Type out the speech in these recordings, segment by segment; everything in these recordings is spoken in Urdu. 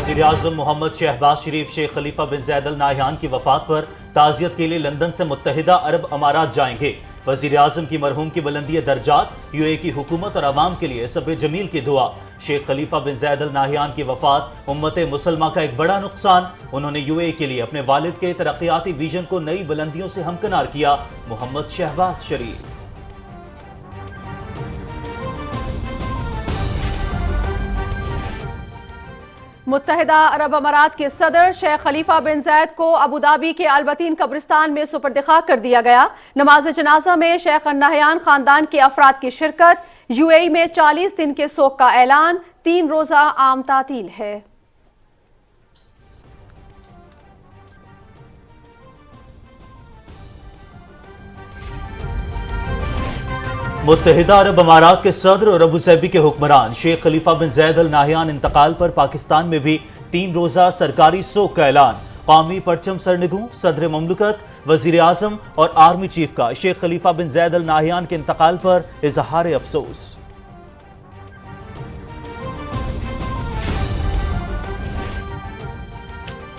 وزیر اعظم محمد شہباز شریف شیخ خلیفہ بن زید ال نہیان کی وفات پر تعزیت کے لیے لندن سے متحدہ عرب امارات جائیں گے۔ وزیر اعظم کی مرحوم کی بلندی درجات، یو اے کی حکومت اور عوام کے لیے سب جمیل کی دعا۔ شیخ خلیفہ بن زید ال نہیان کی وفات امت مسلمہ کا ایک بڑا نقصان۔ انہوں نے یو اے کے لیے اپنے والد کے ترقیاتی ویژن کو نئی بلندیوں سے ہمکنار کیا۔ محمد شہباز شریف۔ متحدہ عرب امارات کے صدر شیخ خلیفہ بن زید کو ابوظہبی کے البطین قبرستان میں سپرد خاک کر دیا گیا۔ نماز جنازہ میں شیخ النہیان خاندان کے افراد کی شرکت۔ یو اے ای میں 40 دن کے سوگ کا اعلان، 3 روزہ عام تعطیل ہے۔ متحدہ عرب امارات کے صدر اور ابوظہبی کے حکمران شیخ خلیفہ بن زید ال نہیان انتقال پر پاکستان میں بھی 3 روزہ سرکاری سوگ کا اعلان۔ قومی پرچم سرنگوں، صدر مملکت، وزیر اعظم اور آرمی چیف کا شیخ خلیفہ بن زید ال نہیان کے انتقال پر اظہار افسوس۔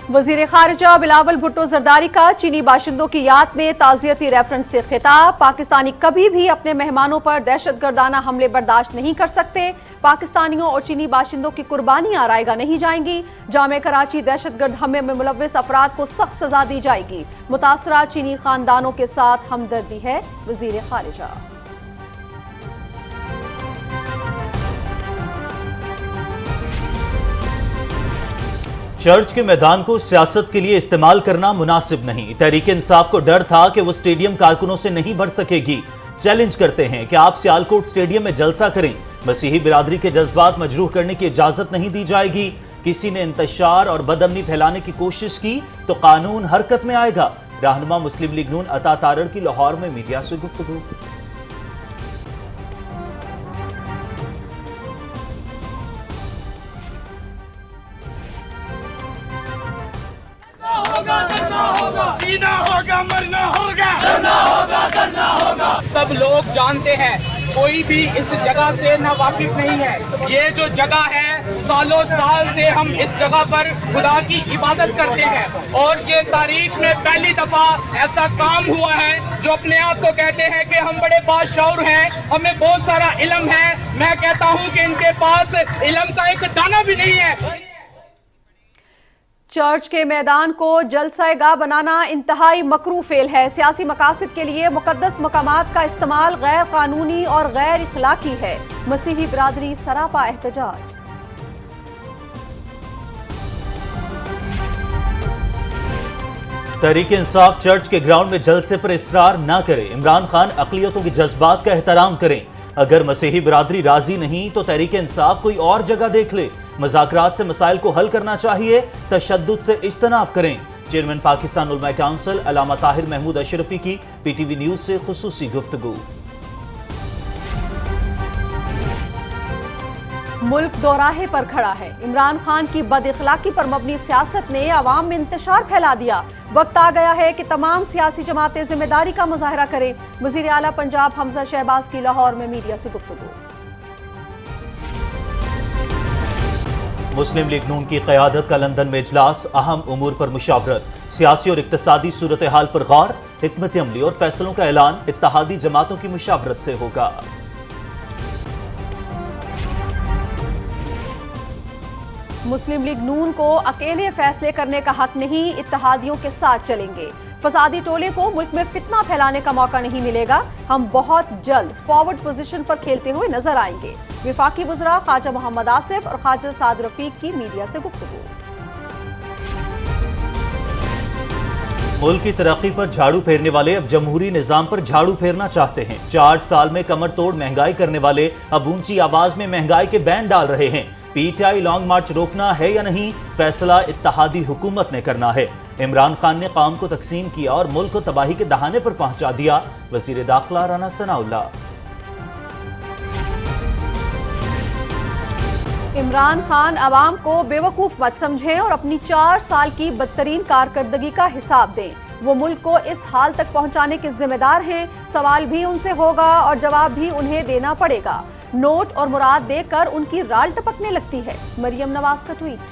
وزیر خارجہ بلاول بھٹو زرداری کا چینی باشندوں کی یاد میں تعزیتی ریفرنس سے خطاب۔ پاکستانی کبھی بھی اپنے مہمانوں پر دہشت گردانہ حملے برداشت نہیں کر سکتے۔ پاکستانیوں اور چینی باشندوں کی قربانیاں رائے گاہ نہیں جائیں گی۔ جامع کراچی دہشت گرد حملے میں ملوث افراد کو سخت سزا دی جائے گی۔ متاثرہ چینی خاندانوں کے ساتھ ہمدردی ہے، وزیر خارجہ۔ چرچ کے میدان کو سیاست کے لیے استعمال کرنا مناسب نہیں۔ تحریک انصاف کو ڈر تھا کہ وہ اسٹیڈیم کارکنوں سے نہیں بھر سکے گی۔ چیلنج کرتے ہیں کہ آپ سیالکوٹ اسٹیڈیم میں جلسہ کریں۔ مسیحی برادری کے جذبات مجروح کرنے کی اجازت نہیں دی جائے گی۔ کسی نے انتشار اور بدامنی پھیلانے کی کوشش کی تو قانون حرکت میں آئے گا۔ رہنما مسلم لیگ نون عطا تارڑ کی لاہور میں میڈیا سے گفتگو۔ سب لوگ جانتے ہیں، کوئی بھی اس جگہ سے نہ واقف نہیں ہے۔ یہ جو جگہ ہے، سالوں سال سے ہم اس جگہ پر خدا کی عبادت کرتے ہیں، اور یہ تاریخ میں پہلی دفعہ ایسا کام ہوا ہے جو اپنے آپ کو کہتے ہیں کہ ہم بڑے باشعور ہیں، ہمیں بہت سارا علم ہے۔ میں کہتا ہوں کہ ان کے پاس علم کا ایک دانہ بھی نہیں ہے۔ چرچ کے میدان کو جلسہ گاہ بنانا انتہائی مکروہ فعل ہے۔ سیاسی مقاصد کے لیے مقدس مقامات کا استعمال غیر قانونی اور غیر اخلاقی ہے۔ مسیحی برادری سراپا احتجاج۔ تحریک انصاف چرچ کے گراؤنڈ میں جلسے پر اصرار نہ کرے۔ عمران خان اقلیتوں کے جذبات کا احترام کریں۔ اگر مسیحی برادری راضی نہیں تو تحریک انصاف کوئی اور جگہ دیکھ لے۔ مذاکرات سے مسائل کو حل کرنا چاہیے، تشدد سے اجتناب کریں۔ چیئرمین پاکستان علماء کونسل علامہ طاہر محمود اشرفی کی پی ٹی وی نیوز سے خصوصی گفتگو۔ ملک دوراہے پر کھڑا ہے۔ عمران خان کی بد اخلاقی پر مبنی سیاست نے عوام میں انتشار پھیلا دیا۔ وقت آ گیا ہے کہ تمام سیاسی جماعتیں ذمہ داری کا مظاہرہ کریں۔ وزیر اعلیٰ پنجاب حمزہ شہباز کی لاہور میں میڈیا سے گفتگو۔ مسلم لیگ نون کی قیادت کا لندن میں اجلاس، اہم امور پر مشاورت۔ سیاسی اور اقتصادی صورتحال پر غور، حکمت عملی اور فیصلوں کا اعلان اتحادی جماعتوں کی مشاورت سے ہوگا۔ مسلم لیگ نون کو اکیلے فیصلے کرنے کا حق نہیں، اتحادیوں کے ساتھ چلیں گے۔ فسادی ٹولے کو ملک میں فتنہ پھیلانے کا موقع نہیں ملے گا۔ ہم بہت جلد فارورڈ پوزیشن پر کھیلتے ہوئے نظر آئیں گے۔ وفاقی وزراء خواجہ محمد آصف اور خواجہ سعد رفیق کی میڈیا سے گفتگو۔ ملک کی ترقی پر جھاڑو پھیرنے والے اب جمہوری نظام پر جھاڑو پھیرنا چاہتے ہیں۔ 4 سال میں کمر توڑ مہنگائی کرنے والے اب اونچی آواز میں مہنگائی کے بین ڈال رہے ہیں۔ P T I long march روکنا ہے یا نہیں، فیصلہ اتحادی حکومت نے کرنا ہے۔ عمران خان نے قوم کو تقسیم کیا اور ملک کو تباہی کے دہانے پر پہنچا دیا، وزیر داخلہ رانا ثناء اللہ۔ عمران خان عوام کو بیوقوف مت سمجھیں اور اپنی 4 سال کی بدترین کارکردگی کا حساب دیں۔ وہ ملک کو اس حال تک پہنچانے کے ذمہ دار ہیں۔ سوال بھی ان سے ہوگا اور جواب بھی انہیں دینا پڑے گا۔ نوٹ اور مراد دیکھ کر ان کی رال ٹپکنے لگتی ہے، مریم نواز کا tweet.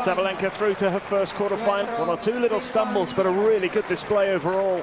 Sabalenka through to her first quarter final. One or two little stumbles, but a really good display overall.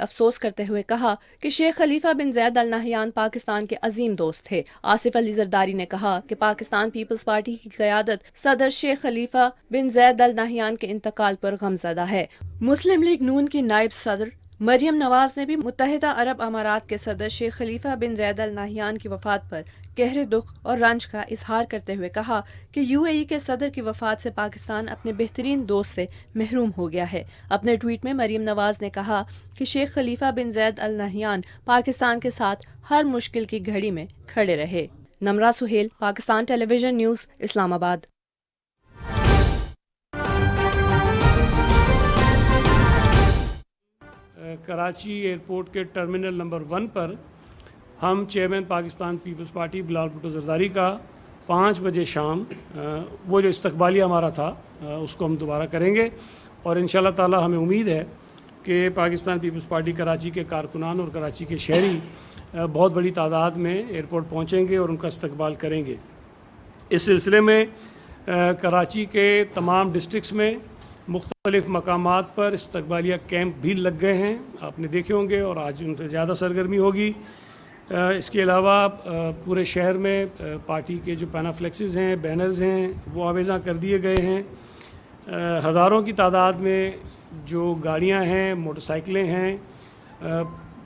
افسوس کرتے ہوئے کہا کہ شیخ خلیفہ بن زید ال نہیان پاکستان کے عظیم دوست تھے۔ آصف علی زرداری نے کہا کہ پاکستان پیپلز پارٹی کی قیادت صدر شیخ خلیفہ بن زید ال نہیان کے انتقال پر غمزدہ ہے۔ مسلم لیگ نون کی نائب صدر مریم نواز نے بھی متحدہ عرب امارات کے صدر شیخ خلیفہ بن زید ال نہیان کی وفات پر گہرے دکھ اور رنج کا اظہار کرتے ہوئے کہا کہ UAE کے صدر کی وفات سے پاکستان اپنے بہترین دوست سے محروم ہو گیا ہے۔ اپنے ٹویٹ میں مریم نواز نے کہا کہ شیخ خلیفہ بن زید ال نہیان پاکستان کے ساتھ ہر مشکل کی گھڑی میں کھڑے رہے۔ Nimra Sohail, Pakistan television news, Islamabad. Karachi airport کے ٹرمینل نمبر 1 پر ہم چیئرمین پاکستان پیپلز پارٹی بلاول بھٹو زرداری کا 5 بجے شام وہ جو استقبالیہ ہمارا تھا اس کو ہم دوبارہ کریں گے، اور انشاءاللہ تعالی ہمیں امید ہے کہ پاکستان پیپلز پارٹی کراچی کے کارکنان اور کراچی کے شہری بہت بڑی تعداد میں ایئرپورٹ پہنچیں گے اور ان کا استقبال کریں گے۔ اس سلسلے میں کراچی کے تمام ڈسٹرکٹس میں مختلف مقامات پر استقبالیہ کیمپ بھی لگ گئے ہیں، آپ نے دیکھے ہوں گے، اور آج ان سے زیادہ سرگرمی ہوگی۔ اس کے علاوہ پورے شہر میں پارٹی کے جو پینافلیکسز ہیں، بینرز ہیں، وہ آویزاں کر دیے گئے ہیں۔ ہزاروں کی تعداد میں جو گاڑیاں ہیں، موٹر سائیکلیں ہیں،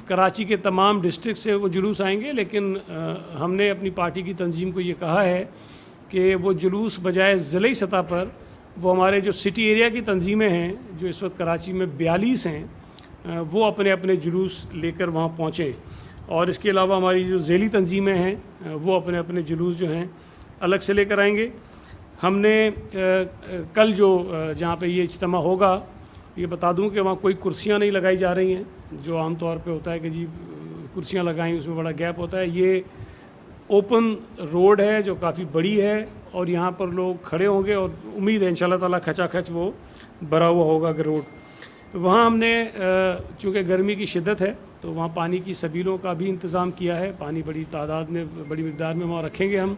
کراچی کے تمام ڈسٹرکٹ سے وہ جلوس آئیں گے، لیکن ہم نے اپنی پارٹی کی تنظیم کو یہ کہا ہے کہ وہ جلوس بجائے ضلعی سطح پر وہ ہمارے جو سٹی ایریا کی تنظیمیں ہیں، جو اس وقت کراچی میں 42 ہیں، وہ اپنے اپنے جلوس لے کر وہاں پہنچیں، اور اس کے علاوہ ہماری جو ذیلی تنظیمیں ہیں وہ اپنے اپنے جلوس جو ہیں الگ سے لے کر آئیں گے۔ ہم نے کل جو جہاں پہ یہ اجتماع ہوگا، یہ بتا دوں کہ وہاں کوئی کرسیاں نہیں لگائی جا رہی ہیں، جو عام طور پہ ہوتا ہے کہ جی کرسیاں لگائیں، اس میں بڑا گیپ ہوتا ہے۔ یہ اوپن روڈ ہے جو کافی بڑی ہے، اور یہاں پر لوگ کھڑے ہوں گے، اور امید ہے انشاءاللہ تعالیٰ کھچا کھچ وہ بھرا ہوا ہوگا کہ روڈ۔ وہاں ہم نے چونکہ گرمی کی شدت ہے تو وہاں پانی کی سبیلوں کا بھی انتظام کیا ہے، پانی بڑی تعداد میں، بڑی مقدار میں وہاں رکھیں گے ہم۔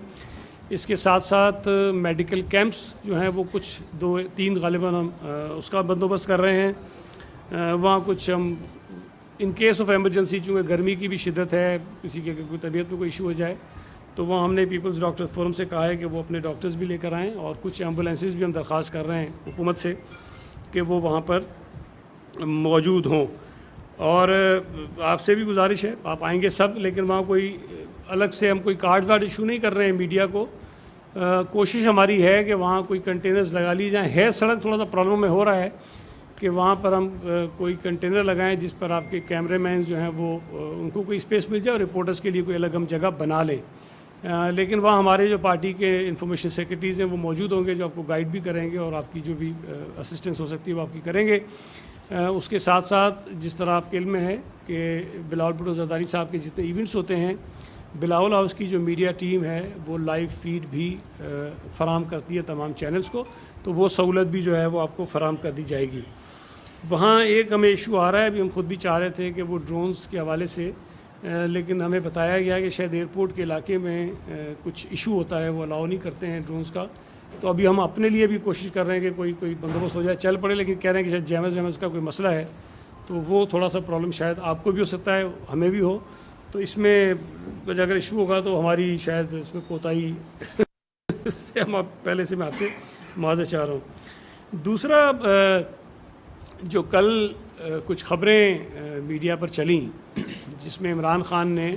اس کے ساتھ ساتھ میڈیکل کیمپس جو ہیں وہ کچھ 2-3 غالباً ہم اس کا بندوبست کر رہے ہیں۔ وہاں کچھ ہم ان کیس آف ایمرجنسی، چونکہ گرمی کی بھی شدت ہے، کسی کے کوئی طبیعت میں کوئی ایشو ہو جائے تو وہاں ہم نے پیپلز ڈاکٹر فورم سے کہا ہے کہ وہ اپنے ڈاکٹرز بھی لے کر آئیں، اور کچھ ایمبولینسز بھی ہم درخواست کر رہے ہیں حکومت سے کہ وہ وہاں پر موجود ہوں۔ اور آپ سے بھی گزارش ہے، آپ آئیں گے سب، لیکن وہاں کوئی الگ سے ہم کوئی کارڈ وارڈ ایشو نہیں کر رہے ہیں میڈیا کو۔ کوشش ہماری ہے کہ وہاں کوئی کنٹینرز لگا لی جائیں۔ ہے سڑک تھوڑا سا پرابلم میں ہو رہا ہے کہ وہاں پر ہم کوئی کنٹینر لگائیں جس پر آپ کے کیمرے مین جو ہیں وہ ان کو کوئی اسپیس مل جائے، اور رپورٹرز کے لیے کوئی الگ ہم جگہ بنا لیں۔ لیکن وہاں ہمارے جو پارٹی کے انفارمیشن سیکرٹریز ہیں وہ موجود ہوں گے، جو آپ کو گائیڈ بھی کریں گے، اور آپ کی جو بھی اسسٹنس ہو سکتی ہے وہ آپ کی کریں گے۔ اس کے ساتھ ساتھ جس طرح آپ کے علم میں ہے کہ بلاول بھٹو زرداری صاحب کے جتنے ایونٹس ہوتے ہیں، بلاول ہاؤس کی جو میڈیا ٹیم ہے وہ لائیو فیڈ بھی فراہم کرتی ہے تمام چینلز کو، تو وہ سہولت بھی جو ہے وہ آپ کو فراہم کر دی جائے گی۔ وہاں ایک ہمیں ایشو آ رہا ہے، ابھی ہم خود بھی چاہ رہے تھے کہ وہ ڈرونز کے حوالے سے، لیکن ہمیں بتایا گیا کہ شاید ایئرپورٹ کے علاقے میں کچھ ایشو ہوتا ہے، وہ الاؤ نہیں کرتے ہیں ڈرونز کا، تو ابھی ہم اپنے لیے بھی کوشش کر رہے ہیں کہ کوئی بندوبست ہو جائے، چل پڑے، لیکن کہہ رہے ہیں کہ شاید جیمز کا کوئی مسئلہ ہے، تو وہ تھوڑا سا پرابلم شاید آپ کو بھی ہو سکتا ہے، ہمیں بھی ہو، تو اس میں اگر ایشو ہوگا تو ہماری شاید اس میں کوتاہی سے ہم پہلے سے میں آپ سے معذرت چاہ رہا ہوں۔ دوسرا، جو کل کچھ خبریں میڈیا پر چلیں جس میں عمران خان نے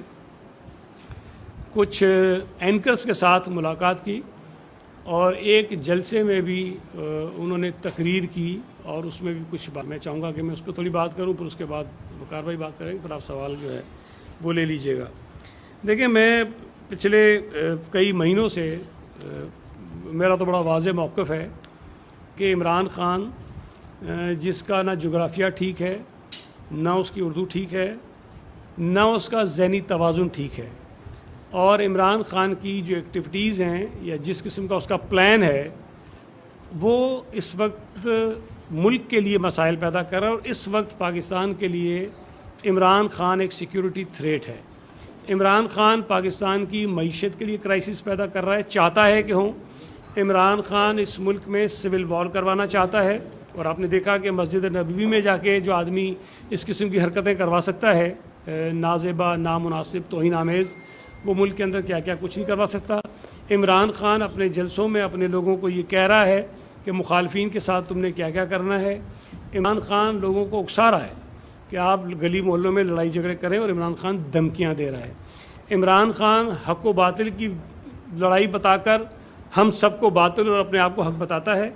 کچھ اینکرز کے ساتھ ملاقات کی، اور ایک جلسے میں بھی انہوں نے تقریر کی، اور اس میں بھی کچھ بات میں چاہوں گا کہ میں اس پہ تھوڑی بات کروں، پھر اس کے بعد کارروائی بات کریں گے، پھر آپ سوال جو ہے وہ لے لیجئے گا۔ دیکھیں، میں پچھلے کئی مہینوں سے میرا تو بڑا واضح موقف ہے کہ عمران خان جس کا نہ جغرافیہ ٹھیک ہے، نہ اس کی اردو ٹھیک ہے، نہ اس کا ذہنی توازن ٹھیک ہے، اور عمران خان کی جو ایکٹیویٹیز ہیں یا جس قسم کا اس کا پلان ہے وہ اس وقت ملک کے لیے مسائل پیدا کر رہا ہے، اور اس وقت پاکستان کے لیے عمران خان ایک سیکیورٹی تھریٹ ہے۔ عمران خان پاکستان کی معیشت کے لیے کرائسس پیدا کر رہا ہے، چاہتا ہے کہ ہوں۔ عمران خان اس ملک میں سول وار کروانا چاہتا ہے، اور آپ نے دیکھا کہ مسجد نبوی میں جا کے جو آدمی اس قسم کی حرکتیں کروا سکتا ہے نازیبا، نامناسب، توہین آمیز، وہ ملک کے اندر کیا کیا کچھ نہیں کروا سکتا۔ عمران خان اپنے جلسوں میں اپنے لوگوں کو یہ کہہ رہا ہے کہ مخالفین کے ساتھ تم نے کیا کیا کرنا ہے۔ عمران خان لوگوں کو اکسا رہا ہے کہ آپ گلی محلوں میں لڑائی جھگڑے کریں، اور عمران خان دھمکیاں دے رہا ہے۔ عمران خان حق و باطل کی لڑائی بتا کر ہم سب کو باطل اور اپنے آپ کو حق بتاتا ہے۔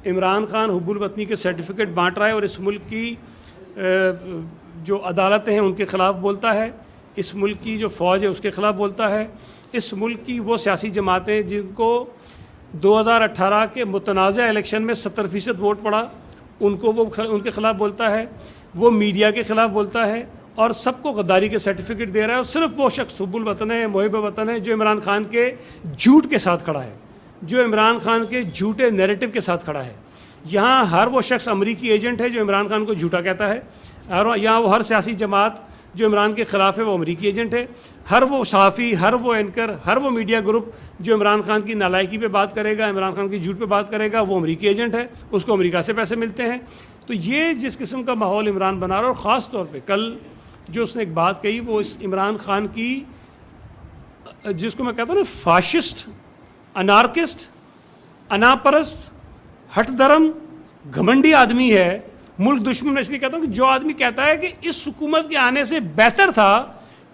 عمران خان حب الوطنی کے سرٹیفکیٹ بانٹ رہا ہے اور اس ملک کی جو عدالتیں ہیں ان کے خلاف بولتا ہے، اس ملک کی جو فوج ہے اس کے خلاف بولتا ہے، اس ملک کی وہ سیاسی جماعتیں جن کو 2018 کے متنازع الیکشن میں 70% ووٹ پڑا ان کو وہ ان کے خلاف بولتا ہے، وہ میڈیا کے خلاف بولتا ہے، اور سب کو غداری کے سرٹیفکیٹ دے رہا ہے۔ اور صرف وہ شخص حب الوطن ہے، محب وطن ہے، جو عمران خان کے جھوٹ کے ساتھ کھڑا ہے، جو عمران خان کے جھوٹے نیریٹو کے ساتھ کھڑا ہے۔ یہاں ہر وہ شخص امریکی ایجنٹ ہے جو عمران خان کو جھوٹا کہتا ہے، اور یہاں وہ ہر سیاسی جماعت جو عمران کے خلاف ہے وہ امریکی ایجنٹ ہے، ہر وہ صحافی، ہر وہ اینکر، ہر وہ میڈیا گروپ جو عمران خان کی نالائکی پہ بات کرے گا، عمران خان کی جھوٹ پہ بات کرے گا، وہ امریکی ایجنٹ ہے، اس کو امریکہ سے پیسے ملتے ہیں۔ تو یہ جس قسم کا ماحول عمران بنا رہا ہے، اور خاص طور پہ کل جو اس نے ایک بات کہی وہ اس عمران خان کی جس کو میں کہتا ہوں نا فاشسٹ، انارکسٹ، اناپرست، ہٹ دھرم، گھمنڈی آدمی ہے، ملک دشمن۔ میں اس لیے کہتا ہوں کہ جو آدمی کہتا ہے کہ اس حکومت کے آنے سے بہتر تھا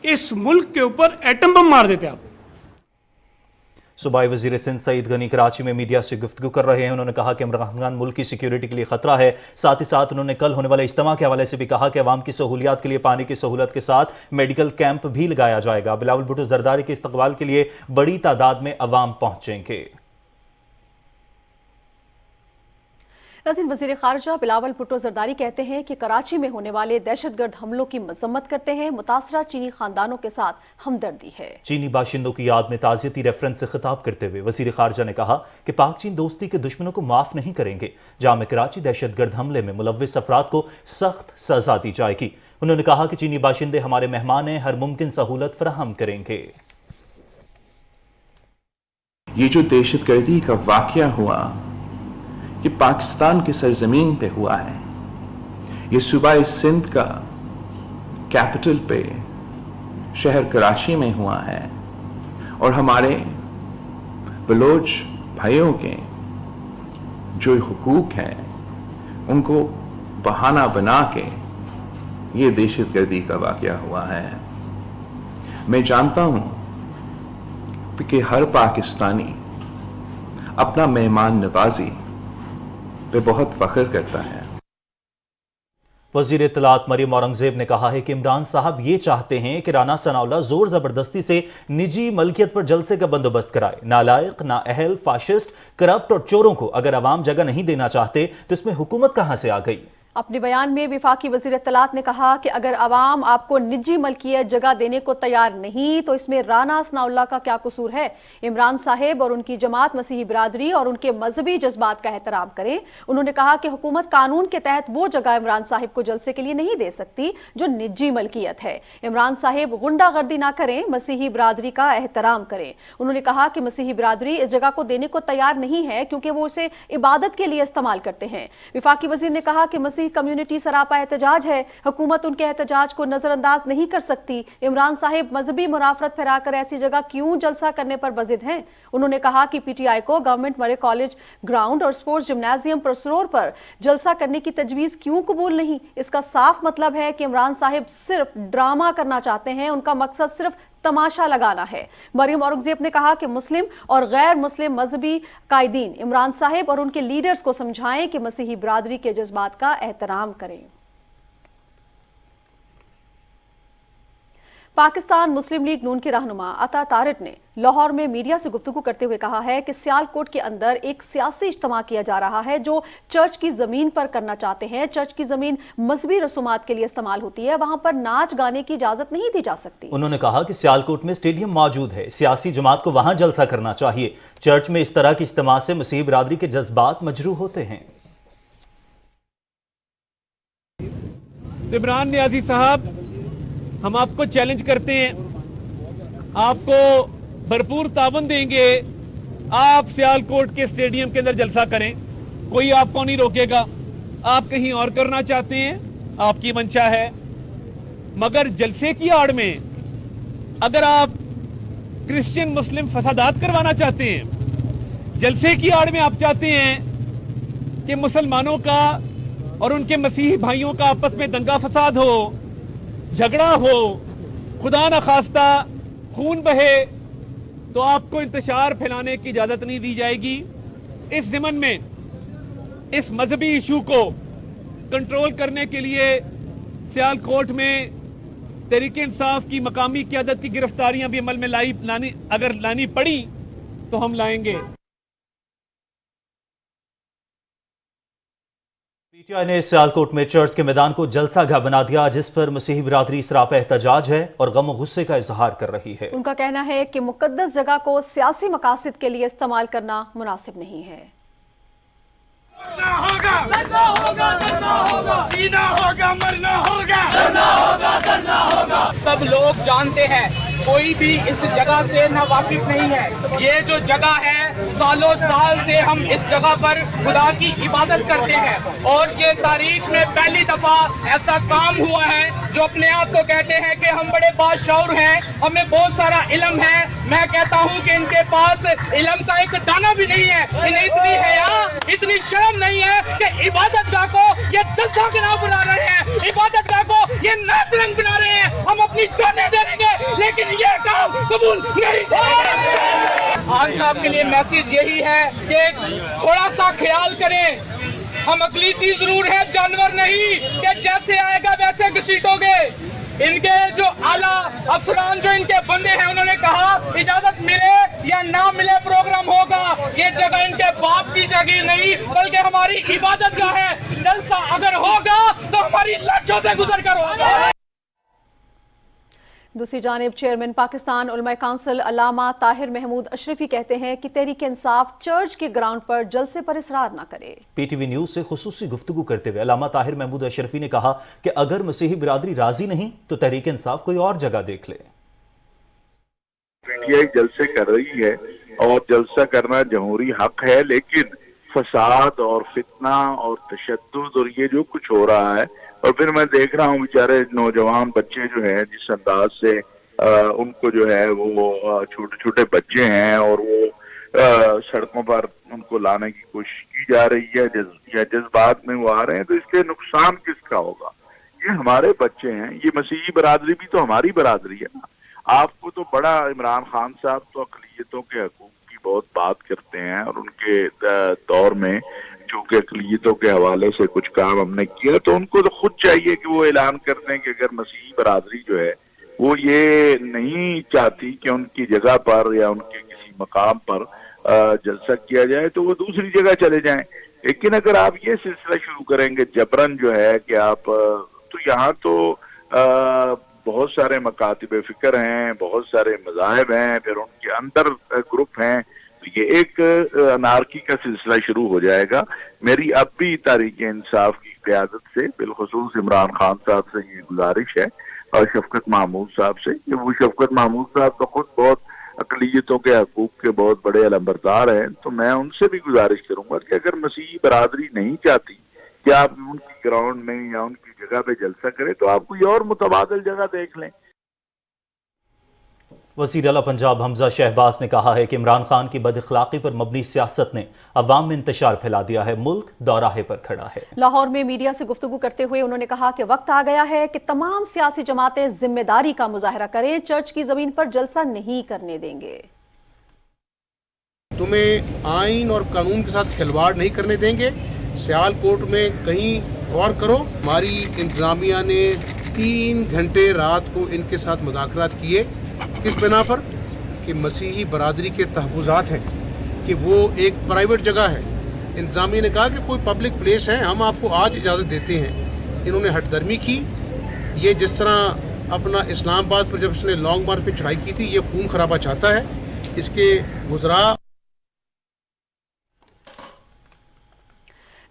کہ اس ملک کے اوپر ایٹم بم مار دیتے آپ۔ صوبائی وزیر سندھ سعید غنی کراچی میں میڈیا سے گفتگو کر رہے ہیں۔ انہوں نے کہا کہ عمران خان ملک کی سیکیورٹی کے لیے خطرہ ہے۔ ساتھ ہی ساتھ انہوں نے کل ہونے والے اجتماع کے حوالے سے بھی کہا کہ عوام کی سہولیات کے لیے پانی کی سہولت کے ساتھ میڈیکل کیمپ بھی لگایا جائے گا۔ بلاول بھٹو زرداری کے استقبال کے لیے بڑی تعداد میں عوام پہنچیں گے۔ ناظرین، وزیر خارجہ بلاول بھٹو زرداری کہتے ہیں کہ کراچی میں ہونے والے دہشت گرد حملوں کی مذمت کرتے ہیں، متاثرہ چینی خاندانوں کے ساتھ ہمدردی ہے۔ چینی باشندوں کی یاد میں تعزیتی ریفرنس سے خطاب کرتے ہوئے وزیر خارجہ نے کہا کہ پاک چین دوستی کے دشمنوں کو معاف نہیں کریں گے۔ جامع کراچی دہشت گرد حملے میں ملوث افراد کو سخت سزا دی جائے گی۔ انہوں نے کہا کہ چینی باشندے ہمارے مہمان ہیں، ہر ممکن سہولت فراہم کریں گے۔ یہ جو دہشت گردی کا واقعہ ہوا یہ پاکستان کی سرزمین پہ ہوا ہے، یہ صوبہ سندھ کا کیپٹل پہ شہر کراچی میں ہوا ہے، اور ہمارے بلوچ بھائیوں کے جو حقوق ہیں ان کو بہانہ بنا کے یہ دہشت گردی کا واقعہ ہوا ہے۔ میں جانتا ہوں کہ ہر پاکستانی اپنا مہمان نوازی پہ بہت فخر کرتا ہے۔ وزیر اطلاعات مریم اورنگزیب نے کہا ہے کہ عمران صاحب یہ چاہتے ہیں کہ رانا ثناءاللہ زور زبردستی سے نجی ملکیت پر جلسے کا بندوبست کرائے۔ نالائق، نااہل، فاشسٹ، کرپٹ اور چوروں کو اگر عوام جگہ نہیں دینا چاہتے تو اس میں حکومت کہاں سے آ گئی؟ اپنے بیان میں وفاقی وزیر اطلاعات نے کہا کہ اگر عوام آپ کو نجی ملکیت جگہ دینے کو تیار نہیں تو اس میں رانا ثناءاللہ کا کیا قصور ہے؟ عمران صاحب اور ان کی جماعت مسیحی برادری اور ان کے مذہبی جذبات کا احترام کریں۔ انہوں نے کہا کہ حکومت قانون کے تحت وہ جگہ عمران صاحب کو جلسے کے لیے نہیں دے سکتی جو نجی ملکیت ہے۔ عمران صاحب غنڈہ گردی نہ کریں، مسیحی برادری کا احترام کریں۔ انہوں نے کہا کہ مسیحی برادری اس جگہ کو دینے کو تیار نہیں ہے کیونکہ وہ اسے عبادت کے لیے استعمال کرتے ہیں۔ وفاقی وزیر نے کہا کہ مسیحی کمیونٹی سراپا احتجاج ہے، حکومت ان کے احتجاج کو نظر انداز نہیں کر سکتی۔ عمران صاحب مذہبی منافرت پھیلا کر ایسی جگہ کیوں جلسہ کرنے پر بضد ہیں؟ انہوں نے کہا کہ پی ٹی آئی کو گورنمنٹ مرے کالج گراؤنڈ اور سپورٹس جمنازیم پرسرور پر جلسہ کرنے کی تجویز کیوں قبول نہیں؟ اس کا صاف مطلب ہے کہ عمران صاحب صرف ڈرامہ کرنا چاہتے ہیں، ان کا مقصد صرف تماشا لگانا ہے۔ مریم اورنگزیب نے کہا کہ مسلم اور غیر مسلم مذہبی قائدین عمران صاحب اور ان کے لیڈرز کو سمجھائیں کہ مسیحی برادری کے جذبات کا احترام کریں۔ پاکستان مسلم لیگ نون کے رہنما عطا طارق نے لاہور میں میڈیا سے گفتگو کرتے ہوئے کہا ہے کہ سیالکوٹ کے اندر ایک سیاسی اجتماع کیا جا رہا ہے جو چرچ کی زمین پر کرنا چاہتے ہیں۔ چرچ کی زمین مذہبی رسومات کے لیے استعمال ہوتی ہے، وہاں پر ناچ گانے کی اجازت نہیں دی جا سکتی۔ انہوں نے کہا کہ سیالکوٹ میں اسٹیڈیم موجود ہے، سیاسی جماعت کو وہاں جلسہ کرنا چاہیے۔ چرچ میں اس طرح کی اجتماع سے مسیحی برادری کے جذبات مجروح ہوتے ہیں۔ عمران نیازی صاحب، ہم آپ کو چیلنج کرتے ہیں، آپ کو بھرپور تعاون دیں گے، آپ سیالکوٹ کے اسٹیڈیم کے اندر جلسہ کریں، کوئی آپ کو نہیں روکے گا۔ آپ کہیں اور کرنا چاہتے ہیں، آپ کی منشا ہے، مگر جلسے کی آڑ میں اگر آپ کرسچن مسلم فسادات کروانا چاہتے ہیں، جلسے کی آڑ میں آپ چاہتے ہیں کہ مسلمانوں کا اور ان کے مسیحی بھائیوں کا آپس میں دنگا فساد ہو، جھگڑا ہو، خدا نخواستہ خون بہے، تو آپ کو انتشار پھیلانے کی اجازت نہیں دی جائے گی۔ اس ضمن میں اس مذہبی ایشو کو کنٹرول کرنے کے لیے سیالکوٹ میں تحریک انصاف کی مقامی قیادت کی گرفتاریاں بھی عمل میں اگر لانی پڑی تو ہم لائیں گے۔ پی ٹی آئی نے سیالکوٹ میں چرچ کے میدان کو جلسہ گاہ بنا دیا، جس پر مسیحی برادری سراپا احتجاج ہے اور غم و غصے کا اظہار کر رہی ہے۔ ان کا کہنا ہے کہ مقدس جگہ کو سیاسی مقاصد کے لیے استعمال کرنا مناسب نہیں ہے۔ سب لوگ جانتے ہیں، کوئی بھی اس جگہ سے نا واقف نہیں ہے۔ یہ جو جگہ ہے سالوں سال سے ہم اس جگہ پر خدا کی عبادت کرتے ہیں، اور یہ تاریخ میں پہلی دفعہ ایسا کام ہوا ہے جو اپنے آپ کو کہتے ہیں کہ ہم بڑے باشعور ہیں، ہمیں بہت سارا علم ہے۔ میں کہتا ہوں کہ ان کے پاس علم کا ایک دانہ بھی نہیں ہے، انہیں اتنی حیا اتنی شرم نہیں ہے کہ عبادت گاہ کو یہ جلسہ گاہ بنا رہے ہیں، عبادت گاہ کو یہ ناچ رنگ بنا رہے ہیں۔ ہم اپنی جانیں دے دیں گے لیکن یہ کام قبول نہیں کریں گے۔ خان صاحب کے لیے میسیج یہی ہے کہ تھوڑا سا خیال کریں، ہم اقلیتی ضرور ہیں، جانور نہیں کہ جیسے آئے گا ویسے گھسیٹو گے۔ ان کے جو اعلیٰ افسران جو ان کے بندے ہیں انہوں نے کہا اجازت ملے یا نہ ملے پروگرام ہوگا، یہ جگہ ان کے باپ کی جگہ نہیں بلکہ ہماری عبادت گاہ ہے۔ جلسہ اگر ہوگا تو ہماری لاٹھوں سے گزر کر ہوگا۔ دوسری جانب چیئرمین پاکستان علماء کونسل علامہ طاہر محمود اشرفی کہتے ہیں کہ تحریک انصاف چرچ کے گراؤنڈ پر جلسے پر اصرار نہ کرے۔ پی ٹی وی نیوز سے خصوصی گفتگو کرتے ہوئے علامہ طاہر محمود اشرفی نے کہا کہ اگر مسیحی برادری راضی نہیں تو تحریک انصاف کوئی اور جگہ دیکھ لے۔ پی ٹی آئی جلسے کر رہی ہے اور جلسہ کرنا جمہوری حق ہے، لیکن فساد اور فتنہ اور تشدد اور یہ جو کچھ ہو رہا ہے، اور پھر میں دیکھ رہا ہوں بیچارے نوجوان بچے جو ہیں جس انداز سے ان کو جو ہے وہ چھوٹے چھوٹے بچے ہیں اور وہ سڑکوں پر ان کو لانے کی کوشش کی جا رہی ہے یا جذبات میں وہ آ رہے ہیں، تو اس کے نقصان کس کا ہوگا؟ یہ ہمارے بچے ہیں، یہ مسیحی برادری بھی تو ہماری برادری ہے نا۔ آپ کو تو بڑا عمران خان صاحب تو اقلیتوں کے حقوق کی بہت بات کرتے ہیں، اور ان کے دور میں چونکہ اقلیتوں کے حوالے سے کچھ کام ہم نے کیا، تو ان کو تو خود چاہیے کہ وہ اعلان کر دیں کہ اگر مسیحی برادری جو ہے وہ یہ نہیں چاہتی کہ ان کی جگہ پر یا ان کے کسی مقام پر جلسہ کیا جائے تو وہ دوسری جگہ چلے جائیں۔ لیکن اگر آپ یہ سلسلہ شروع کریں گے جبرن جو ہے کہ آپ تو یہاں تو بہت سارے مکاتب فکر ہیں، بہت سارے مذاہب ہیں، پھر ان کے اندر گروپ ہیں، یہ ایک انارکی کا سلسلہ شروع ہو جائے گا۔ میری اب بھی تحریک انصاف کی قیادت سے بالخصوص عمران خان صاحب سے یہ گزارش ہے اور شفقت محمود صاحب سے، کہ وہ شفقت محمود صاحب تو خود بہت اقلیتوں کے حقوق کے بہت بڑے علمبردار ہیں، تو میں ان سے بھی گزارش کروں گا کہ اگر مسیحی برادری نہیں چاہتی کہ آپ ان کی گراؤنڈ میں یا ان کی جگہ پہ جلسہ کریں تو آپ کوئی اور متبادل جگہ دیکھ لیں۔ وزیر اعلیٰ پنجاب حمزہ شہباز نے کہا ہے کہ عمران خان کی بد اخلاقی پر مبنی سیاست نے عوام میں انتشار پھیلا دیا ہے، ملک دوراہے پر کھڑا ہے۔ لاہور میں میڈیا سے گفتگو کرتے ہوئے انہوں نے کہا کہ وقت آ گیا ہے کہ تمام سیاسی جماعتیں ذمہ داری کا مظاہرہ کریں، چرچ کی زمین پر جلسہ نہیں کرنے دیں گے۔ تمہیں آئین اور قانون کے ساتھ کھلواڑ نہیں کرنے دیں گے، سیالکوٹ میں کہیں اور کرو۔ ہماری انتظامیہ نے 3 گھنٹے رات کو ان کے ساتھ مذاکرات کیے، کس بنا پر کہ مسیحی برادری کے تحفظات ہیں، کہ وہ ایک پرائیویٹ جگہ ہے۔ انتظامیہ نے کہا کہ کوئی پبلک پلیس ہے، ہم آپ کو آج اجازت دیتے ہیں۔ انہوں نے ہٹ درمی کی۔ یہ جس طرح اپنا اسلام آباد پر جب اس نے لانگ مارچ پہ چڑھائی کی تھی، یہ خون خرابہ چاہتا ہے۔ اس کے وزراء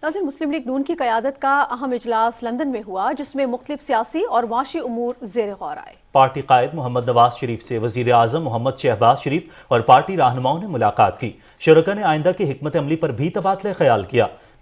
ناظرین، مسلم لیگ نون کی قیادت کا اہم اجلاس لندن میں ہوا، جس میں مختلف سیاسی اور معاشی امور زیر غور آئے۔ پارٹی قائد محمد نواز شریف سے وزیر اعظم محمد شہباز شریف اور پارٹی رہنماؤں نے ملاقات کی۔ شرکاء نے آئندہ کی حکمت عملی پر بھی تبادلہ خیال کیا۔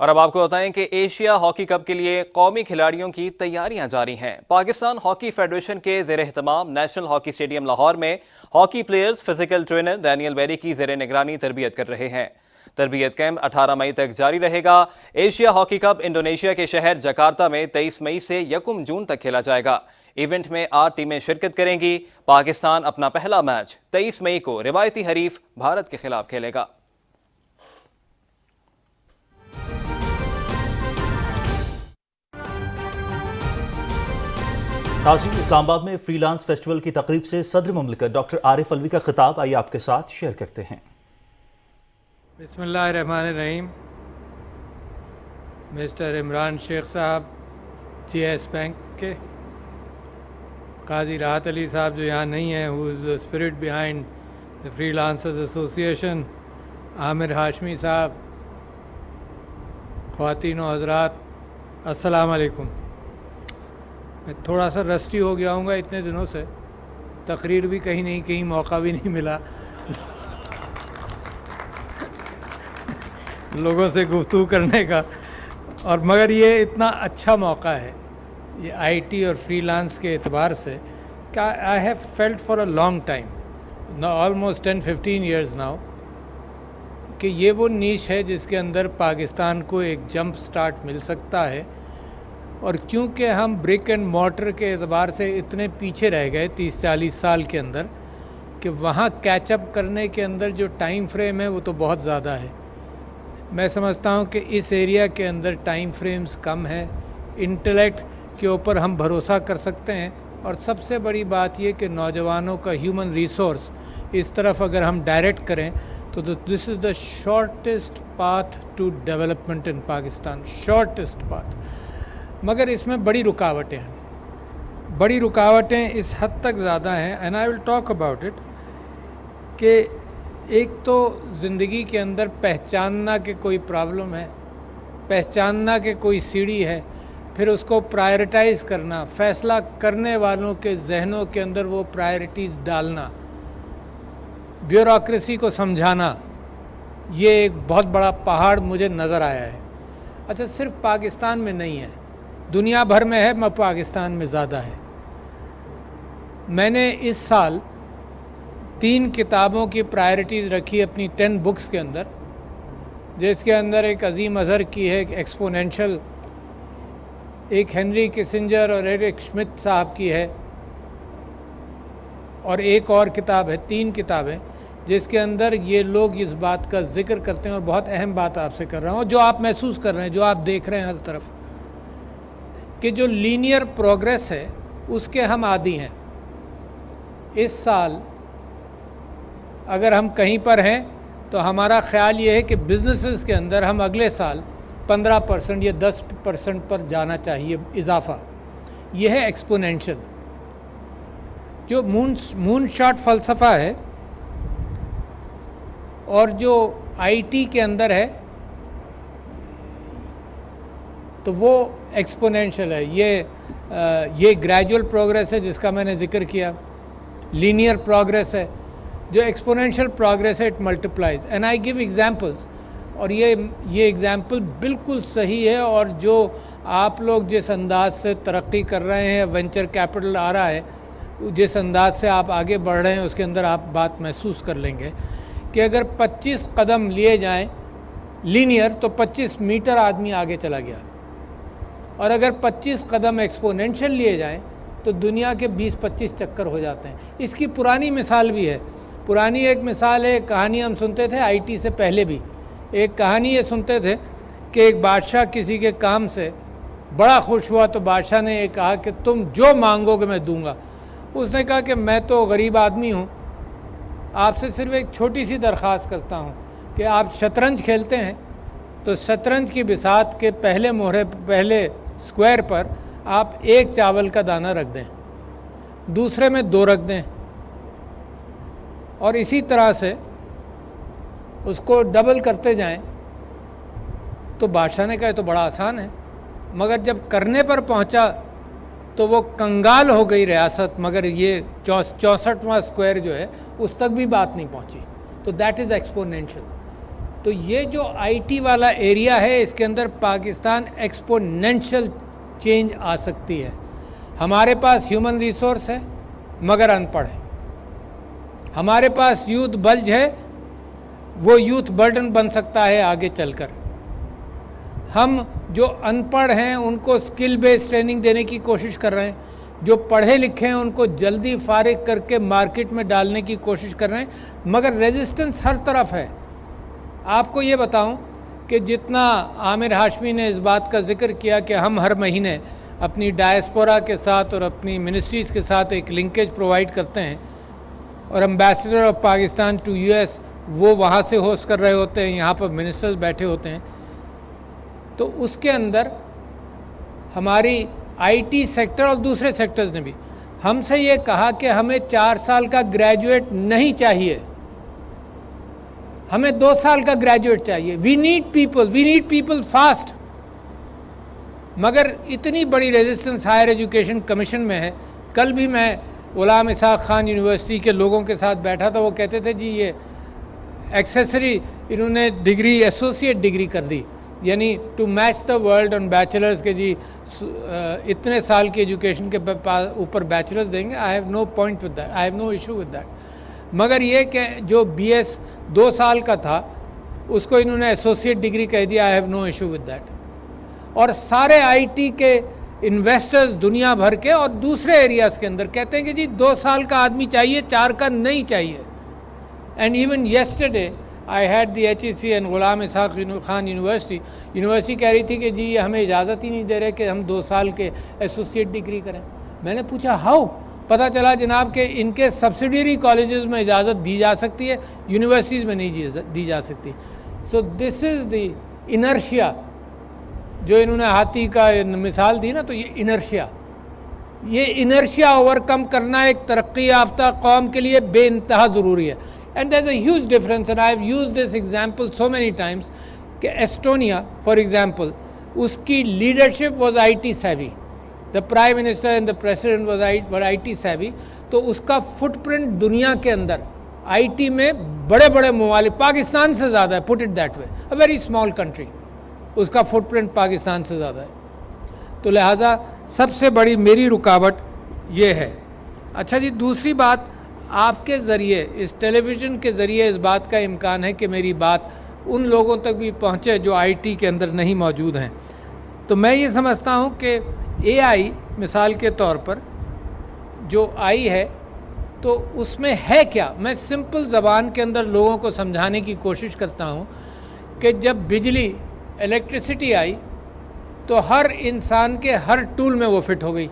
اور اب آپ کو بتائیں کہ ایشیا ہاکی کپ کے لیے قومی کھلاڑیوں کی تیاریاں جاری ہیں۔ پاکستان ہاکی فیڈریشن کے زیر اہتمام نیشنل ہاکی اسٹیڈیم لاہور میں hockey players physical trainer Daniel بیری کی زیر نگرانی تربیت کر رہے ہیں۔ تربیت کیمپ 18 مئی تک جاری رہے گا۔ ایشیا ہاکی کپ انڈونیشیا کے شہر جکارتا میں 23 مئی سے 1 جون تک کھیلا جائے گا۔ ایونٹ میں 8 ٹیمیں شرکت کریں گی۔ پاکستان اپنا پہلا میچ 23 مئی کو روایتی حریف بھارت کے خلاف کھیلے گا۔ ناظرین، اسلام آباد میں فری لانس فیسٹیول کی تقریب سے صدر مملکت ڈاکٹر عارف الوی کا خطاب، آئیے آپ کے ساتھ شیئر کرتے ہیں۔ بسم اللہ الرحمن الرحیم۔ مسٹر عمران شیخ صاحب جی ایس بینک کے، قاضی راحت علی صاحب جو یہاں نہیں ہیں، who is the spirit behind the freelancers association, Aamir Hashmi صاحب، خواتین و حضرات، السلام علیکم۔ میں تھوڑا سا رسٹی ہو گیا ہوں گا اتنے دنوں سے، تقریر بھی کہیں موقع بھی نہیں ملا لوگوں سے گفتگو کرنے کا، اور مگر یہ اتنا اچھا موقع ہے یہ آئی ٹی اور فری لانس کے اعتبار سے کہ I have felt for a long time, almost 10-15 years now, کہ یہ وہ نیش ہے جس کے اندر پاکستان کو ایک جمپ سٹارٹ مل سکتا ہے۔ اور کیونکہ ہم برک اینڈ مارٹر کے اعتبار سے اتنے پیچھے رہ گئے 30-40 سال کے اندر، کہ وہاں کیچ اپ کرنے کے اندر جو ٹائم فریم ہے وہ تو بہت زیادہ ہے۔ میں سمجھتا ہوں کہ اس ایریا کے اندر ٹائم فریمز کم ہے، انٹلیکٹ کے اوپر ہم بھروسہ کر سکتے ہیں، اور سب سے بڑی بات یہ کہ نوجوانوں کا ہیومن ریسورس اس طرف اگر ہم ڈائریکٹ کریں تو this is the shortest path to development in Pakistan, shortest path. مگر اس میں بڑی رکاوٹیں ہیں، بڑی رکاوٹیں اس حد تک زیادہ ہیں، and I will talk about it, کہ ایک تو زندگی کے اندر پہچاننا کہ کوئی پرابلم ہے، پہچاننا کہ کوئی سیڑھی ہے، پھر اس کو پرائرٹائز کرنا، فیصلہ کرنے والوں کے ذہنوں کے اندر وہ پرائرٹیز ڈالنا، بیوروکریسی کو سمجھانا، یہ ایک بہت بڑا پہاڑ مجھے نظر آیا ہے۔ اچھا، صرف پاکستان میں نہیں ہے، دنیا بھر میں ہے، پاکستان میں زیادہ ہے۔ میں نے اس سال 3 کتابوں کی پرائرٹیز رکھی اپنی 10 بکس کے اندر، جس کے اندر ایک عظیم اظہر کی ہے، ایک ایکسپونینشل، ایک ہنری کسنجر اور ایرک شمٹ صاحب کی ہے، اور ایک اور کتاب ہے، 3 کتابیں جس کے اندر یہ لوگ اس بات کا ذکر کرتے ہیں، اور بہت اہم بات آپ سے کر رہا ہوں، جو آپ محسوس کر رہے ہیں، جو آپ دیکھ رہے ہیں ہر طرف، کہ جو لینئر پروگریس ہے اس کے ہم عادی ہیں۔ اس سال اگر ہم کہیں پر ہیں تو ہمارا خیال یہ ہے کہ بزنسز کے اندر ہم اگلے سال 15% یا 10% پر جانا چاہیے اضافہ۔ یہ ہے ایکسپونینشل۔ جو مون شاٹ فلسفہ ہے اور جو آئی ٹی کے اندر ہے تو وہ ایکسپونینشل ہے، یہ گریجول پروگریس ہے جس کا میں نے ذکر کیا، لینئر پروگریس ہے۔ جو ایکسپونینشل پروگریس ہے it multiplies, and I give examples, اور یہ ایگزامپل بالکل صحیح ہے، اور جو آپ لوگ جس انداز سے ترقی کر رہے ہیں، وینچر کیپٹل آ رہا ہے، جس انداز سے آپ آگے بڑھ رہے ہیں اس کے اندر آپ بات محسوس کر لیں گے کہ اگر 25 قدم لیے جائیں لینئر تو 25 میٹر آدمی آگے چلا گیا، اور اگر 25 قدم ایکسپونینشل لیے جائیں تو دنیا کے 20-25 چکر ہو جاتے ہیں۔ اس کی پرانی مثال بھی ہے، پرانی ایک مثال ہے، کہانی ہم سنتے تھے آئی ٹی سے پہلے بھی، ایک کہانی یہ سنتے تھے کہ ایک بادشاہ کسی کے کام سے بڑا خوش ہوا تو بادشاہ نے یہ کہا کہ تم جو مانگو گے میں دوں گا۔ اس نے کہا کہ میں تو غریب آدمی ہوں، آپ سے صرف ایک چھوٹی سی درخواست کرتا ہوں کہ آپ شطرنج کھیلتے ہیں تو شطرنج کی بساط کے پہلے سکوائر پر آپ 1 چاول کا دانہ رکھ دیں، دوسرے میں 2 رکھ دیں، اور اسی طرح سے اس کو ڈبل کرتے جائیں۔ تو بادشاہ نے کہا تو بڑا آسان ہے، مگر جب کرنے پر پہنچا تو وہ کنگال ہو گئی ریاست، مگر یہ 64واں سکوائر جو ہے اس تک بھی بات نہیں پہنچی۔ تو دیٹ از ایکسپونینشل۔ تو یہ جو آئی ٹی والا ایریا ہے اس کے اندر پاکستان ایکسپونینشل چینج آ سکتی ہے. ہمارے پاس ہیومن ریسورس ہے مگر ان پڑھ ہے. ہمارے پاس یوتھ بلج ہے, وہ یوتھ برڈن بن سکتا ہے آگے چل کر. ہم جو ان پڑھ ہیں ان کو اسکل بیس ٹریننگ دینے کی کوشش کر رہے ہیں, جو پڑھے لکھے ہیں ان کو جلدی فارغ کر کے مارکیٹ میں ڈالنے کی کوشش کر رہے ہیں, مگر ریزسٹنس ہر طرف ہے. آپ کو یہ بتاؤں کہ جتنا عامر ہاشمی نے اس بات کا ذکر کیا کہ ہم ہر مہینے اپنی ڈائسپورا کے ساتھ اور اپنی منسٹریز کے ساتھ ایک لنکیج پرووائڈ کرتے ہیں, اور ambassador of Pakistan to U S وہ وہاں سے ہوسٹ کر رہے ہوتے ہیں, یہاں پر منسٹرز بیٹھے ہوتے ہیں, تو اس کے اندر ہماری آئی ٹی سیکٹر اور دوسرے سیکٹرز نے بھی ہم سے یہ کہا کہ ہمیں 4 سال کا گریجویٹ نہیں چاہیے, ہمیں 2 سال کا گریجویٹ چاہیے. We need people fast. مگر اتنی بڑی ریزسٹنس ہائر ایجوکیشن کمیشن میں ہے. کل بھی میں غلام اسحاق خان یونیورسٹی کے لوگوں کے ساتھ بیٹھا تھا, وہ کہتے تھے جی یہ ایکسیسری انہوں نے ڈگری ایسوسیٹ ڈگری کر دی, یعنی to match the world on bachelors کے جی اتنے سال کی ایجوکیشن کے اوپر بیچلرز دیں گے. I have no point with that, I have no issue with that. مگر یہ کہ جو بی ایس 2 سال کا تھا اس کو انہوں نے ایسوسیٹ ڈگری کہہ دیا. I have no issue with that. اور سارے آئی ٹی کے انویسٹرز دنیا بھر کے اور دوسرے ایریاز کے اندر کہتے ہیں کہ جی 2 سال کا آدمی چاہیے, 4 کا نہیں چاہیے. And even yesterday I had the H E C and Ghulam Ishaq Khan university کہہ رہی تھی کہ جی یہ ہمیں اجازت ہی نہیں دے رہے کہ ہم 2 سال کے ایسوسیٹ ڈگری کریں. میں نے پوچھا ہاؤ؟ پتہ چلا جناب کہ ان کے سبسیڈیری کالجز میں اجازت دی جا سکتی ہے, یونیورسٹیز میں نہیں دی جا سکتی. سو دس از دی انرشیا جو انہوں نے ہاتھی کا مثال دی نا, تو یہ انرشیا اوور کم کرنا ایک ترقی یافتہ قوم کے لیے بے انتہا ضروری ہے. And there is a huge difference, and I have used this example so many times, کہ ایسٹونیا فار ایگزامپل اس کی leadership was I T savvy. The prime minister and the president was I T savvy. تو اس کا فٹ پرنٹ دنیا کے اندر آئی ٹی میں بڑے بڑے ممالک, پاکستان سے زیادہ ہے, put it that way, a very small country, اس کا فٹ پرنٹ پاکستان سے زیادہ ہے. تو لہٰذا سب سے بڑی میری رکاوٹ یہ ہے. اچھا جی, دوسری بات, آپ کے ذریعے اس ٹیلی ویژن کے ذریعے اس بات کا امکان ہے کہ میری بات ان لوگوں تک بھی پہنچے جو آئی ٹی کے اندر نہیں موجود ہیں. تو میں یہ سمجھتا ہوں کہ اے آئی مثال کے طور پر جو آئی ہے تو اس میں ہے کیا. میں سمپل زبان کے اندر لوگوں کو سمجھانے کی کوشش کرتا ہوں کہ جب بجلی الیکٹریسٹی آئی تو ہر انسان کے ہر ٹول میں وہ فٹ ہو گئی.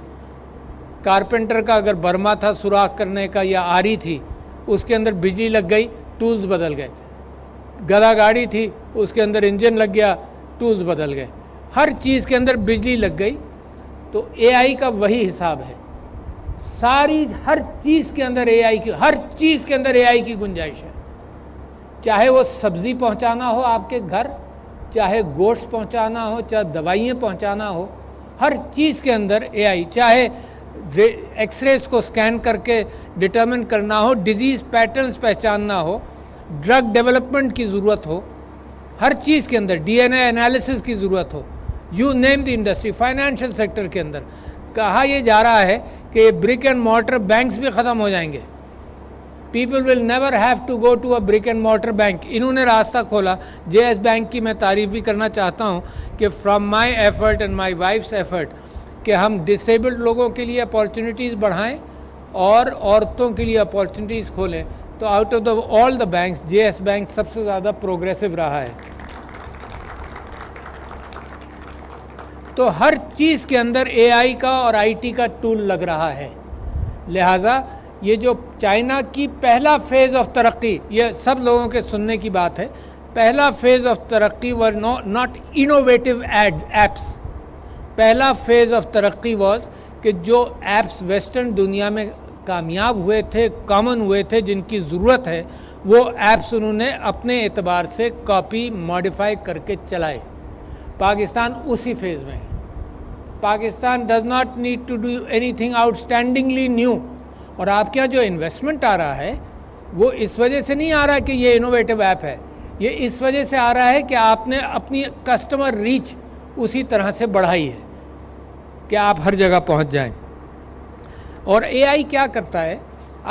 کارپینٹر کا اگر برما تھا سوراخ کرنے کا یا آری تھی, اس کے اندر بجلی لگ گئی, ٹولز بدل گئے. گدا گاڑی تھی, اس کے اندر انجن لگ گیا, ٹولز بدل گئے. ہر چیز کے اندر بجلی لگ گئی. تو اے آئی کا وہی حساب ہے. ساری ہر چیز کے اندر اے آئی کی, ہر چیز کے اندر اے آئی کی گنجائش ہے. چاہے وہ سبزی پہنچانا ہو آپ کے گھر, چاہے گوشت پہنچانا ہو, چاہے دوائیاں پہنچانا ہو, ہر چیز کے اندر اے آئی. چاہے ایکس ریز کو سکین کر کے ڈٹرمن کرنا ہو, ڈیزیز پیٹرنز پہچاننا ہو, ڈرگ ڈیولپمنٹ کی ضرورت ہو, ہر چیز کے اندر ڈی این اے انالیسس کی ضرورت ہو, you name the industry. Financial sector کے اندر کہا یہ جا رہا ہے کہ برک اینڈ مارٹر بینکس بھی ختم ہو جائیں گے. People will never have to go to a brick and mortar bank. انہوں نے راستہ کھولا. جے ایس بینک کی میں تعریف بھی کرنا چاہتا ہوں کہ from my effort and my wives effort کہ ہم ڈسیبلڈ لوگوں کے لیے اپارچونیٹیز بڑھائیں اور عورتوں کے لیے اپارچونیٹیز کھولیں. تو out of all the banks J S bank سب سے زیادہ پروگریسو رہا ہے. تو ہر چیز کے اندر اے آئی کا اور آئی ٹی کا ٹول لگ رہا ہے. لہٰذا یہ جو چائنا کی پہلا فیز آف ترقی, یہ سب لوگوں کے سننے کی بات ہے, پہلا فیز آف ترقی ور ناٹ انوویٹو ایپس. پہلا فیز آف ترقی واز کہ جو ایپس ویسٹرن دنیا میں کامیاب ہوئے تھے, کامن ہوئے تھے, جن کی ضرورت ہے, وہ ایپس انہوں نے اپنے اعتبار سے کاپی ماڈیفائی کر کے چلائے. پاکستان اسی فیز میں ہے. Pakistan does not need to do anything outstandingly new. اور آپ کے یہاں جو انویسٹمنٹ آ رہا ہے وہ اس وجہ سے نہیں آ رہا کہ یہ انوویٹو ایپ ہے, یہ اس وجہ سے آ رہا ہے کہ آپ نے اپنی کسٹمر ریچ اسی طرح سے بڑھائی ہے کہ آپ ہر جگہ پہنچ جائیں. اور اے آئی کیا کرتا ہے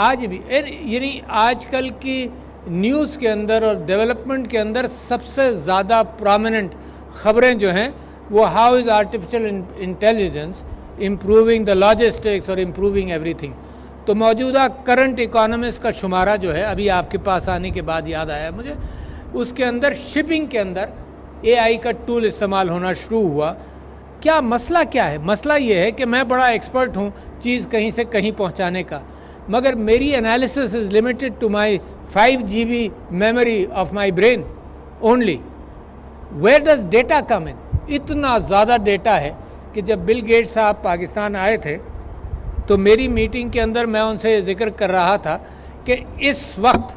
آج بھی، یعنی آج کل کی نیوز کے اندر اور ڈیولپمنٹ کے اندر سب سے زیادہ پرومیننٹ خبریں جو ہیں وہ how is artificial intelligence improving the logistics اور امپروونگ ایوری تھنگ. تو موجودہ کرنٹ اکانومسٹ کا شمارہ جو ہے ابھی آپ کے پاس آنے کے بعد یاد آیا مجھے، اس کے اندر شپنگ کے اندر اے آئی کا ٹول استعمال ہونا شروع ہوا. کیا مسئلہ کیا ہے؟ مسئلہ یہ ہے کہ میں بڑا ایکسپرٹ ہوں چیز کہیں سے کہیں پہنچانے کا، مگر میری analysis is limited to my 5 GB memory of my brain only. Where does data come in? اتنا زیادہ ڈیٹا ہے کہ جب بل گیٹ صاحب پاکستان آئے تھے تو میری میٹنگ کے اندر میں ان سے یہ ذکر کر رہا تھا کہ اس وقت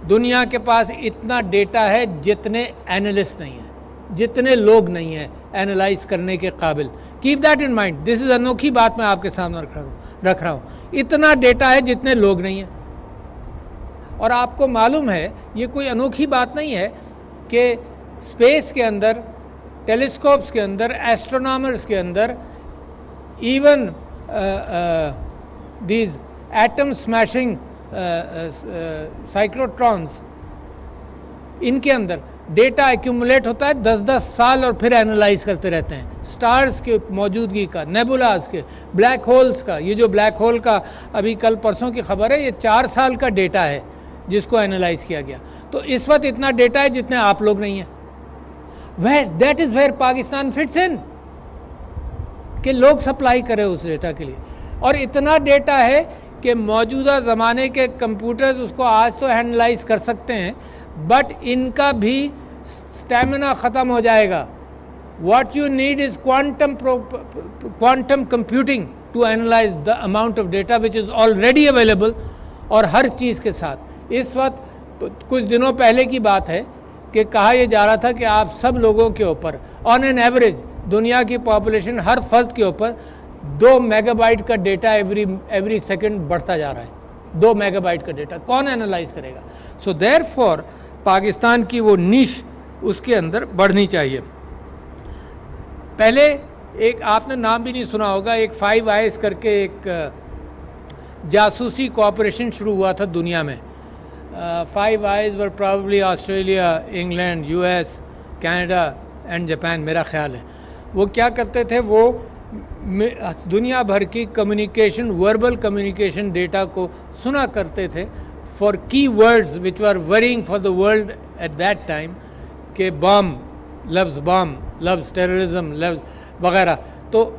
دنیا کے پاس اتنا ڈیٹا ہے جتنے اینالسٹ نہیں ہیں، جتنے لوگ نہیں ہیں اینالائز کرنے کے قابل. Keep that in mind. This is انوکھی بات میں آپ کے سامنے رکھ رہا ہوں. اتنا ڈیٹا ہے جتنے لوگ نہیں ہیں. اور آپ کو معلوم ہے یہ کوئی انوکھی بات نہیں ہے کہ اسپیس کے اندر، ٹیلیسکوپس کے اندر، ایسٹرونامرز کے اندر، ایون دیز ایٹم اسمیشنگ سائیکلوٹرانس، ان کے اندر ڈیٹا ایکیومولیٹ ہوتا ہے 10-10 سال اور پھر اینالائز کرتے رہتے ہیں. سٹارز کے موجودگی کا، نیبولاز کے، بلیک ہولز کا. یہ جو بلیک ہول کا ابھی کل پرسوں کی خبر ہے، یہ 4 سال کا ڈیٹا ہے جس کو اینالائز کیا گیا. تو اس وقت اتنا ڈیٹا ہے جتنے آپ لوگ نہیں ہیں. That is where Pakistan fits in, کہ لوگ سپلائی کرے اس ڈیٹا کے لیے. اور اتنا ڈیٹا ہے کہ موجودہ زمانے کے کمپیوٹرز اس کو آج تو اینالائز کر سکتے ہیں، بٹ ان کا بھی اسٹیمنا ختم ہو جائے گا. What you need is quantum computing to analyse the amount of data which is already available. اور ہر چیز کے ساتھ اس وقت کچھ دنوں پہلے کی بات ہے کہ کہا یہ جا رہا تھا کہ آپ سب لوگوں کے اوپر آن این ایوریج دنیا کی پاپولیشن ہر فرد کے اوپر 2 میگا بائٹ کا ڈیٹا ایوری سیکنڈ بڑھتا جا رہا ہے. 2 میگا بائٹ کا ڈیٹا کون اینالائز کرے گا؟ سو دیر فور پاکستان کی وہ نیش اس کے اندر بڑھنی چاہیے. پہلے ایک آپ نے نام بھی نہیں سنا ہوگا، ایک 5 آئیز کر کے ایک جاسوسی کوآپریشن شروع ہوا تھا دنیا میں. 5 eyes were probably Australia, England, US، Canada and Japan میرا خیال ہے. وہ کیا کرتے تھے، وہ دنیا بھر کی کمیونیکیشن، وربل کمیونیکیشن ڈیٹا کو سنا کرتے تھے for key words which are worrying for the world at that time, کہ بام، لفظ ٹیررزم، لفظ وغیرہ. تو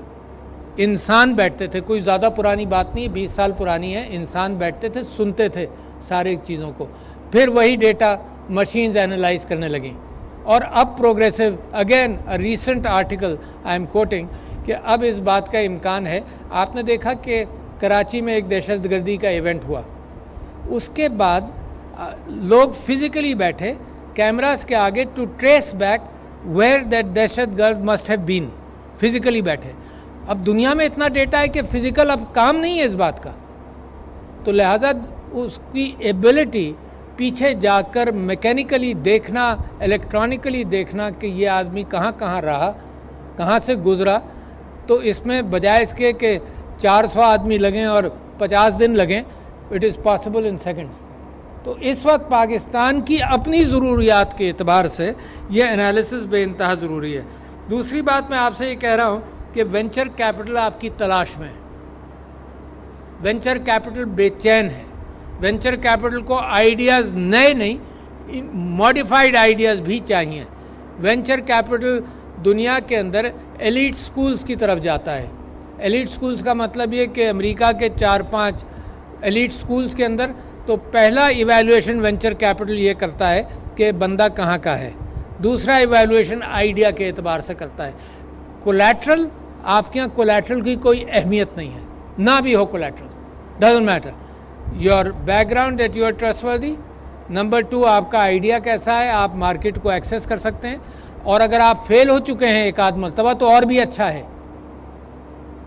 انسان بیٹھتے تھے، کوئی زیادہ پرانی بات نہیں، 20 سال پرانی ہے. انسان بیٹھتے تھے، سنتے تھے سارے چیزوں کو، پھر وہی ڈیٹا مشینز اینالائز کرنے لگیں. اور اب progressive, again recent article I am quoting, کہ اب اس بات کا امکان ہے. آپ نے دیکھا کہ کراچی میں ایک دہشت گردی کا ایونٹ ہوا، اس کے بعد لوگ فزیکلی بیٹھے کیمراز کے آگے to trace back where that دہشت گرد مسٹ ہیو بین، فزیکلی بیٹھے. اب دنیا میں اتنا ڈیٹا ہے کہ فزیکل اب کام نہیں ہے اس بات کا. تو لہٰذا اس کی ایبلٹی پیچھے جا کر میکینیکلی دیکھنا، الیکٹرانکلی دیکھنا کہ یہ آدمی کہاں کہاں رہا، کہاں سے گزرا، تو اس میں بجائے اس کے کہ 400 آدمی لگیں اور 50 دن لگیں، it is possible in seconds. تو اس وقت پاکستان کی اپنی ضروریات کے اعتبار سے یہ انالیسس بے انتہا ضروری ہے. دوسری بات میں آپ سے یہ کہہ رہا ہوں کہ وینچر کیپٹل آپ کی تلاش میں ہے. وینچر کیپٹل بے چین ہے. وینچر کیپٹل کو آئیڈیاز نئے نہیں، ماڈیفائڈ آئیڈیاز بھی چاہیے. وینچر کیپٹل دنیا کے اندر ایلیٹ سکولز کی طرف جاتا ہے. ایلیٹ سکولز کا مطلب یہ کہ امریکہ کے 4-5 ایلیٹ سکولز کے اندر تو پہلا ایویلویشن وینچر کیپٹل یہ کرتا ہے کہ بندہ کہاں کا ہے. دوسرا ایویلویشن آئیڈیا کے اعتبار سے کرتا ہے. کولیٹرل، آپ کے یہاں کولیٹرل کی کوئی اہمیت نہیں ہے، نہ بھی ہو collateral, doesn't matter. Your background that you are trustworthy. Number 2، آپ کا آئیڈیا کیسا ہے، آپ مارکیٹ کو ایکسیس کر سکتے ہیں. اور اگر آپ فیل ہو چکے ہیں ایک آدھ مرتبہ تو اور بھی اچھا ہے.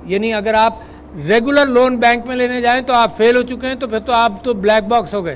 یعنی اگر آپ ریگولر لون بینک میں لینے جائیں تو آپ فیل ہو چکے ہیں تو پھر تو آپ تو بلیک باکس ہو گئے.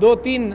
2-3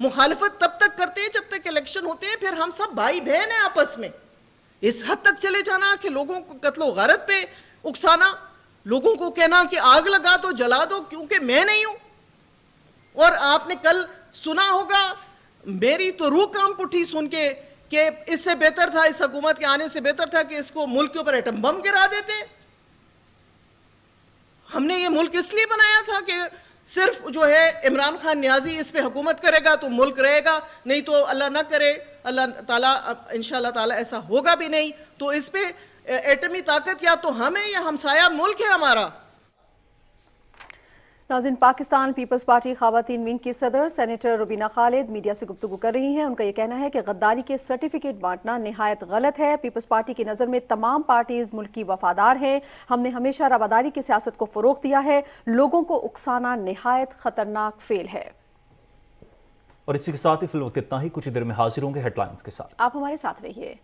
مخالفت تب تک کرتے ہیں جب تک الیکشن ہوتے ہیں، پھر ہم سب بھائی بہن ہیں آپس میں. اس حد تک چلے جانا کہ لوگوں کو قتل و غارت پہ اکسانا، لوگوں کو کہنا کہ آگ لگا دو، جلا دو کیونکہ میں نہیں ہوں. اور آپ نے کل سنا ہوگا، میری تو روح کانپ اٹھی سن کے کہ اس سے بہتر تھا، اس حکومت کے آنے سے بہتر تھا کہ اس کو ملک کے اوپر ایٹم بم گرا دیتے. ہم نے یہ ملک اس لیے بنایا تھا کہ صرف جو ہے عمران خان نیازی اس پہ حکومت کرے گا تو ملک رہے گا، نہیں تو اللہ نہ کرے، اللہ تعالیٰ انشاءاللہ تعالیٰ ایسا ہوگا بھی نہیں، تو اس پہ ایٹمی طاقت یا تو ہم ہیں یا ہمسایہ ملک ہے ہمارا. ناظرین، پاکستان پیپلز پارٹی خواتین ونگ کی صدر سینیٹر روبینہ خالد میڈیا سے گفتگو کر رہی ہیں. ان کا یہ کہنا ہے کہ غداری کے سرٹیفکیٹ بانٹنا نہایت غلط ہے. پیپلز پارٹی کی نظر میں تمام پارٹیز ملک کی وفادار ہیں. ہم نے ہمیشہ رواداری کی سیاست کو فروغ دیا ہے. لوگوں کو اکسانا نہایت خطرناک فعل ہے. اور اسی کے ساتھ ہی فی الوقت اتنا ہی. کچھ دیر میں حاضر ہوں گے ہیڈ لائنز کے ساتھ. آپ ہمارے ساتھ رہیے.